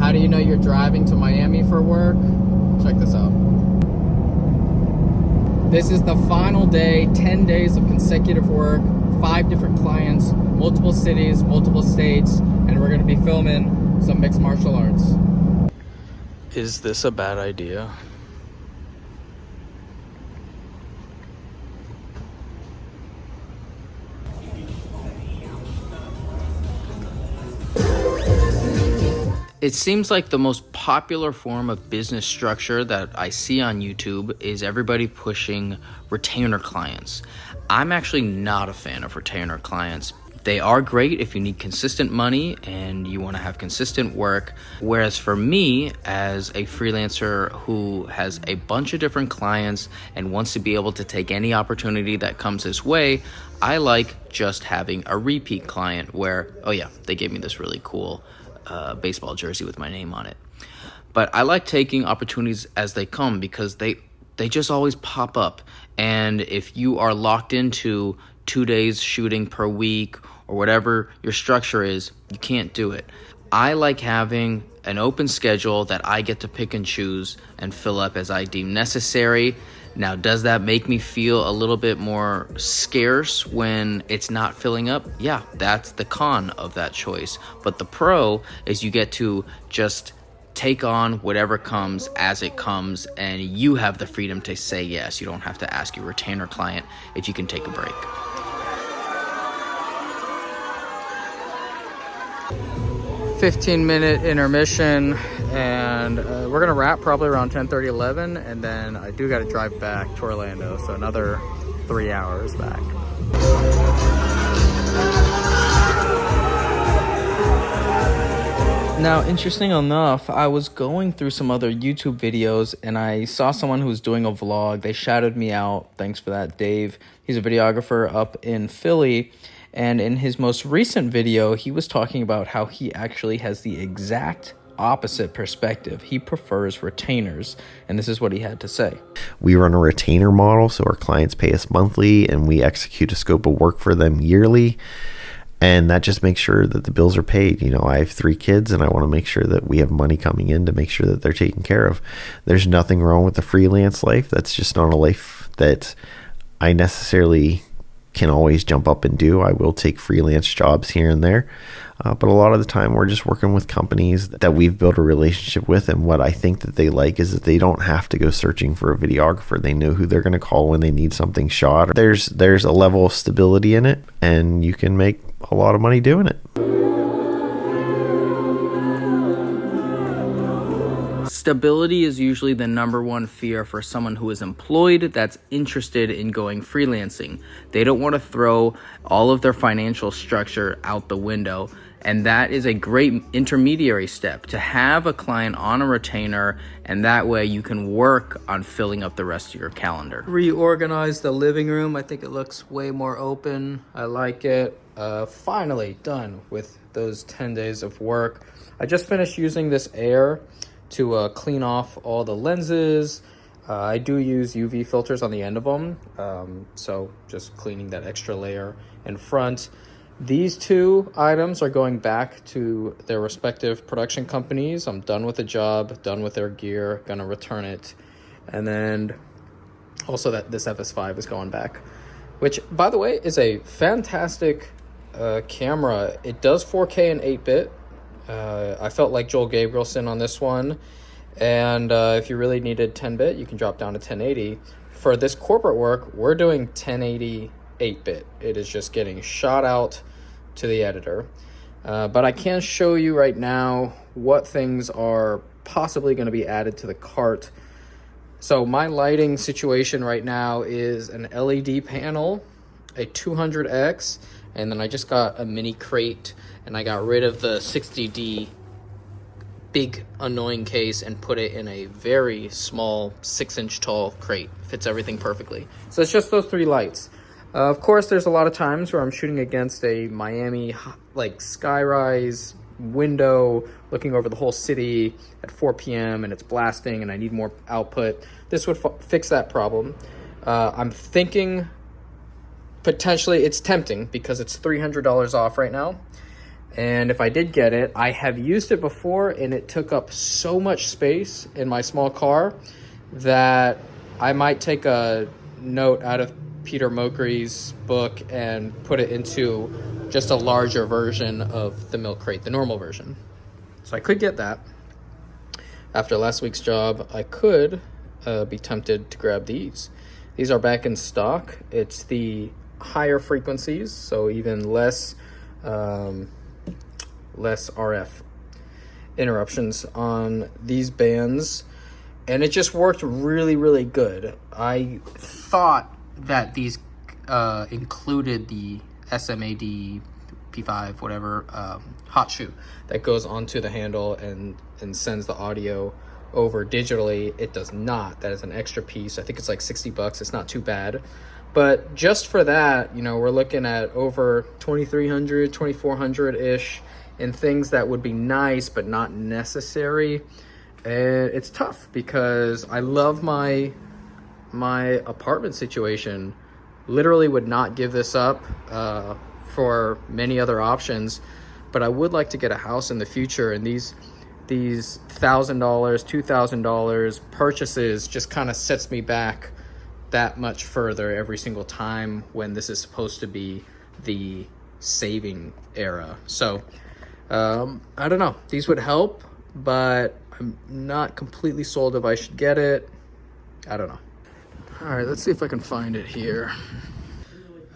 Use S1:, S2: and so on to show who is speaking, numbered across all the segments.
S1: How do you know you're driving to Miami for work? Check this out. This is the final day, 10 days of consecutive work, 5 different clients, multiple cities, multiple states, and we're gonna be filming some mixed martial arts. Is this a bad idea? It seems like the most popular form of business structure that I see on YouTube is everybody pushing retainer clients. I'm actually not a fan of retainer clients. They are great if you need consistent money and you want to have consistent work. Whereas for me, as a freelancer who has a bunch of different clients and wants to be able to take any opportunity that comes his way, I like just having a repeat client where, oh yeah, they gave me this really cool baseball jersey with my name on it. But I like taking opportunities as they come because they just always pop up. And if you are locked into 2 days shooting per week or whatever your structure is, you can't do it. I like having an open schedule that I get to pick and choose and fill up as I deem necessary. Now, does that make me feel a little bit more scarce when it's not filling up? Yeah, that's the con of that choice. But the pro is you get to just take on whatever comes as it comes, and you have the freedom to say yes. You don't have to ask your retainer client if you can take a break. 15-minute intermission, and we're gonna wrap probably around 10:30, 11, and then I do got to drive back to Orlando, so another 3 hours back. Now, interesting enough, I was going through some other YouTube videos and I saw someone who was doing a vlog. They shouted me out. Thanks for that, Dave. He's a videographer up in Philly. And in his most recent video, he was talking about how he actually has the exact opposite perspective. He prefers retainers, and this is what he had to say.
S2: We run a retainer model, so our clients pay us monthly, and we execute a scope of work for them yearly. And that just makes sure that the bills are paid. You know, I have 3 kids and I want to make sure that we have money coming in to make sure that they're taken care of. There's nothing wrong with the freelance life. That's just not a life that I necessarily can always jump up and do. I will take freelance jobs here and there. But a lot of the time we're just working with companies that we've built a relationship with. And what I think that they like is that they don't have to go searching for a videographer. They know who they're going to call when they need something shot. There's a level of stability in it, and you can make a lot of money doing it.
S1: Stability is usually the number one fear for someone who is employed that's interested in going freelancing. They don't want to throw all of their financial structure out the window. And that is a great intermediary step, to have a client on a retainer, and that way you can work on filling up the rest of your calendar. Reorganize the living room. I think it looks way more open. I like it. Finally done with those 10 days of work. I just finished using this air to clean off all the lenses. I do use UV filters on the end of them, so just cleaning that extra layer in front. These 2 items are going back to their respective production companies. I'm done with the job, done with their gear, gonna return it. And then also that this FS5 is going back, which, by the way, is a fantastic camera. It does 4K and 8-bit. I felt like Joel Gabrielson on this one. And if you really needed 10-bit, you can drop down to 1080. For this corporate work, we're doing 1080 8-bit. It is just getting shot out to the editor. But I can show you right now what things are possibly going to be added to the cart. So my lighting situation right now is an LED panel, a 200X, and then I just got a mini crate, and I got rid of the 60D big annoying case and put it in a very small 6-inch tall crate. Fits everything perfectly. So it's just those 3 lights. Of course, there's a lot of times where I'm shooting against a Miami like skyrise window looking over the whole city at 4 p.m. and it's blasting and I need more output. This would fix that problem. I'm thinking potentially, it's tempting because it's $300 off right now. And if I did get it, I have used it before and it took up so much space in my small car that I might take a note out of Peter Mokry's book and put it into just a larger version of the milk crate, the normal version. So I could get that. After last week's job, I could be tempted to grab these. These are back in stock. It's the higher frequencies, so even less RF interruptions on these bands, and it just worked really, really good. I thought that these included the SMAD P5, whatever, hot shoe that goes onto the handle and sends the audio over digitally. It does not. That is an extra piece. I think it's like $60. It's not too bad. But just for that, you know, we're looking at over $2,300, $2,400-ish in things that would be nice but not necessary. And it's tough because I love my apartment situation. Literally would not give this up for many other options, but I would like to get a house in the future, and these $1,000, $2,000 purchases just kind of sets me back that much further every single time when this is supposed to be the saving era. So I don't know, these would help, but I'm not completely sold if I should get it. I don't know. All right, let's see if I can find it here.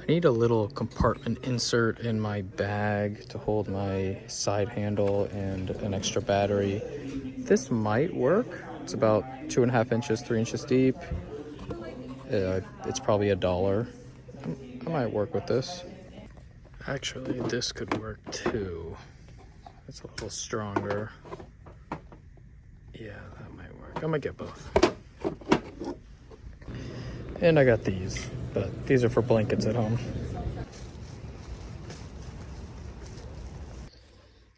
S1: I need a little compartment insert in my bag to hold my side handle and an extra battery. This might work. It's about 2.5 inches, 3 inches deep. It's probably $1. I might work with this. Actually, this could work too. It's a little stronger. Yeah, that might work. I might get both. And I got these, but these are for blankets at home.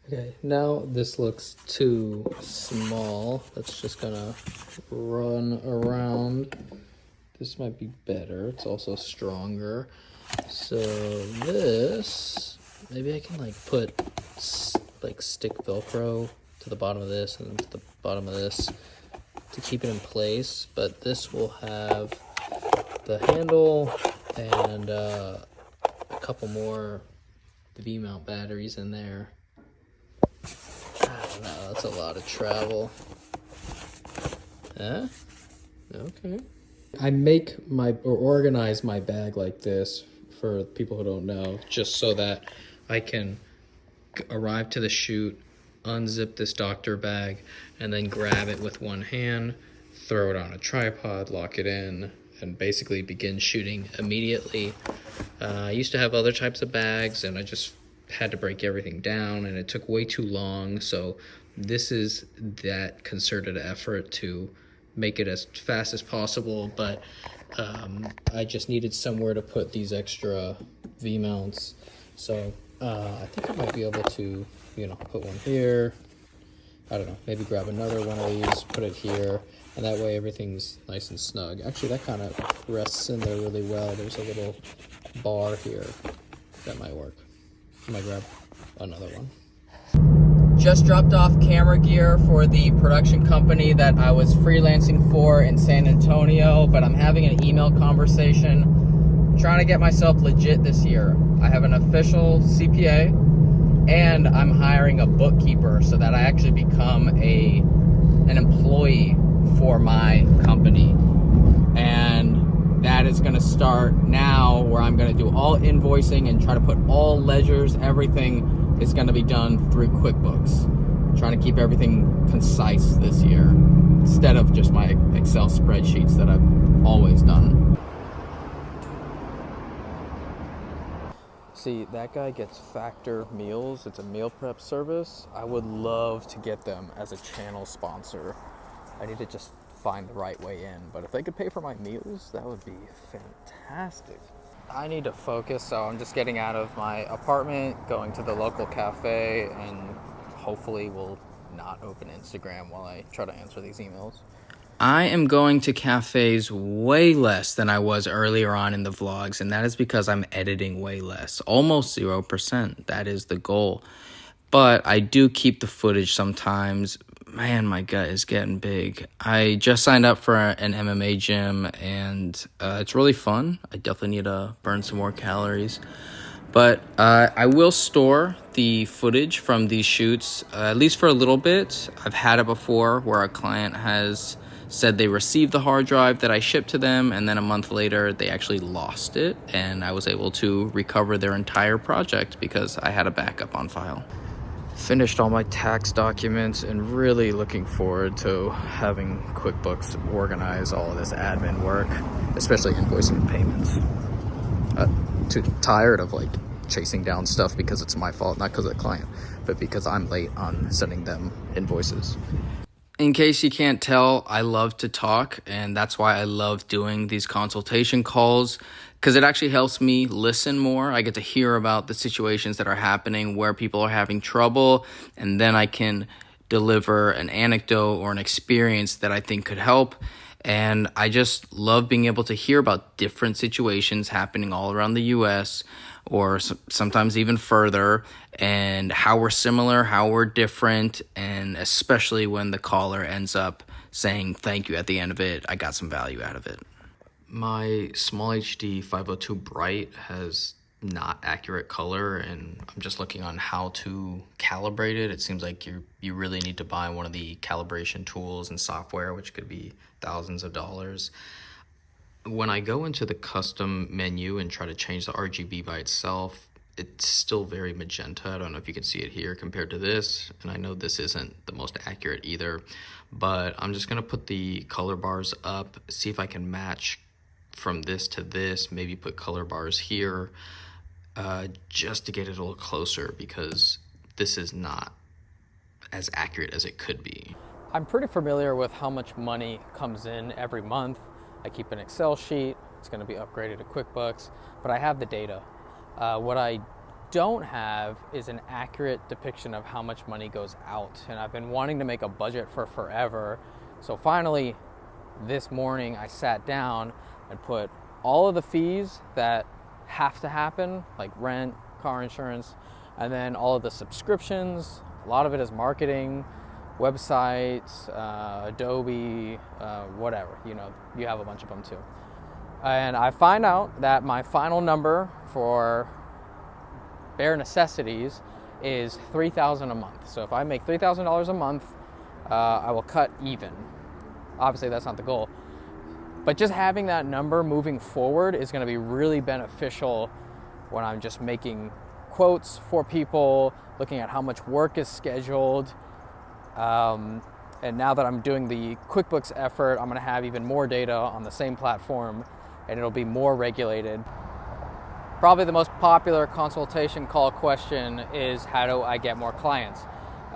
S1: Okay, now this looks too small. That's just gonna run around. This might be better. It's also stronger. So this, maybe I can like put like stick Velcro to the bottom of this and to the bottom of this to keep it in place. But this will have the handle and a couple more V-mount batteries in there. I don't know, that's a lot of travel. Huh? Okay. I make or organize my bag like this for people who don't know, just so that I can arrive to the shoot, unzip this doctor bag, and then grab it with one hand, throw it on a tripod, lock it in, and basically begin shooting immediately. I used to have other types of bags, and I just had to break everything down, and it took way too long. So this is that concerted effort to make it as fast as possible, but I just needed somewhere to put these extra V-mounts. So I think I might be able to, you know, put one here. I don't know, maybe grab another one of these, put it here, and that way everything's nice and snug. Actually, that kind of rests in there really well. There's a little bar here. That might work. I might grab another one. Just dropped off camera gear for the production company that I was freelancing for in San Antonio, but I'm having an email conversation. I'm trying to get myself legit this year. I have an official CPA, and I'm hiring a bookkeeper so that I actually become an employee for my company. And that is going to start now, where I'm going to do all invoicing and try to put all ledgers, everything is going to be done through QuickBooks. I'm trying to keep everything concise this year instead of just my Excel spreadsheets that I've always done. See, that guy gets Factor meals. It's a meal prep service. I would love to get them as a channel sponsor. I need to just find the right way in, but if they could pay for my meals, that would be fantastic. I need to focus, so I'm just getting out of my apartment, going to the local cafe, and hopefully will not open Instagram while I try to answer these emails. I am going to cafes way less than I was earlier on in the vlogs, and that is because I'm editing way less, almost 0%. That is the goal. but I do keep the footage sometimes. Man, my gut is getting big. I just signed up for an MMA gym, and it's really fun. I definitely need to burn some more calories. But I will store the footage from these shoots, at least for a little bit. I've had it before where a client has said they received the hard drive that I shipped to them, and then a month later they actually lost it, and I was able to recover their entire project because I had a backup on file. Finished all my tax documents and really looking forward to having QuickBooks organize all of this admin work, especially invoicing and payments. Too tired of chasing down stuff because it's my fault, not because of the client, but because I'm late on sending them invoices. In case you can't tell, I love to talk, and that's why I love doing these consultation calls, because it actually helps me listen more. I get to hear about the situations that are happening, where people are having trouble, and then I can deliver an anecdote or an experience that I think could help. And I just love being able to hear about different situations happening all around the US, or sometimes even further, and how we're similar, how we're different, and especially when the caller ends up saying thank you at the end of it. I got some value out of it. My SmallHD 502 Bright has not accurate color, and I'm just looking on how to calibrate it. It seems like you really need to buy one of the calibration tools and software, which could be thousands of dollars. When I go into the custom menu and try to change the RGB by itself, it's still very magenta. I don't know if you can see it here compared to this, and I know this isn't the most accurate either, but I'm just gonna put the color bars up, see if I can match from this to this, maybe put color bars here, just to get it a little closer, because this is not as accurate as it could be.
S3: I'm pretty familiar with how much money comes in every month. I keep an Excel sheet. It's going to be upgraded to QuickBooks, but I have the data. What I don't have is an accurate depiction of how much money goes out, and I've been wanting to make a budget for forever. So finally, this morning I sat down and put all of the fees that have to happen, like rent, car insurance, and then all of the subscriptions. A lot of it is marketing, websites, Adobe, whatever, you have a bunch of them too. And I find out that my final number for bare necessities is $3,000 a month. So if I make $3,000 a month, I will cut even. Obviously that's not the goal, but just having that number moving forward is going to be really beneficial when I'm just making quotes for people, looking at how much work is scheduled. And now that I'm doing the QuickBooks effort, I'm going to have even more data on the same platform, and it'll be more regulated. Probably the most popular consultation call question is, how do I get more clients?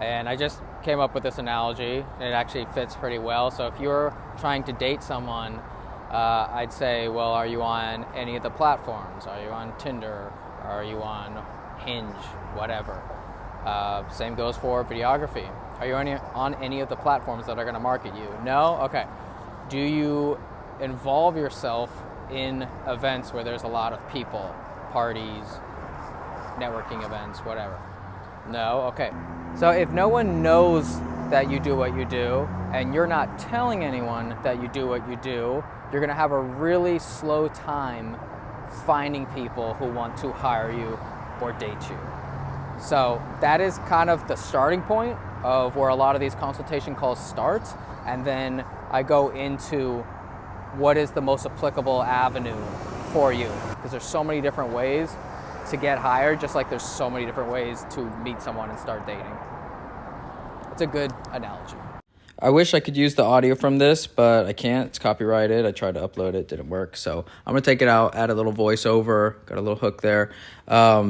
S3: And I just came up with this analogy, and it actually fits pretty well. So if you're trying to date someone, I'd say, well, are you on any of the platforms? Are you on Tinder? Are you on Hinge? Whatever. Same goes for videography. Are you on any of the platforms that are going to market you? No? Okay. Do you involve yourself in events where there's a lot of people, parties, networking events, whatever? No? Okay. So if no one knows that you do what you do, and you're not telling anyone that you do what you do, you're going to have a really slow time finding people who want to hire you or date you. So that is kind of the starting point of where a lot of these consultation calls start. And then I go into what is the most applicable avenue for you, because there's so many different ways to get hired, just like there's so many different ways to meet someone and start dating. It's a good analogy.
S1: I wish I could use the audio from this, but I can't. It's copyrighted. I tried to upload it, didn't work. So I'm going to take it out, add a little voiceover, got a little hook there.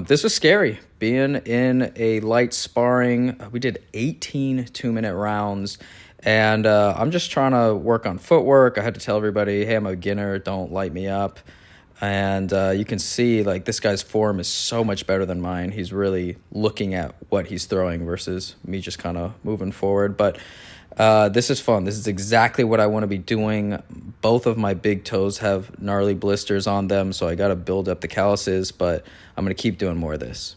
S1: This was scary, being in a light sparring. We did 18 2-minute rounds, and I'm just trying to work on footwork. I had to tell everybody, hey, I'm a beginner, don't light me up. And you can see, this guy's form is so much better than mine. He's really looking at what he's throwing versus me just kind of moving forward. But this is fun. This is exactly what I want to be doing. Both of my big toes have gnarly blisters on them, so I got to build up the calluses, but I'm going to keep doing more of this.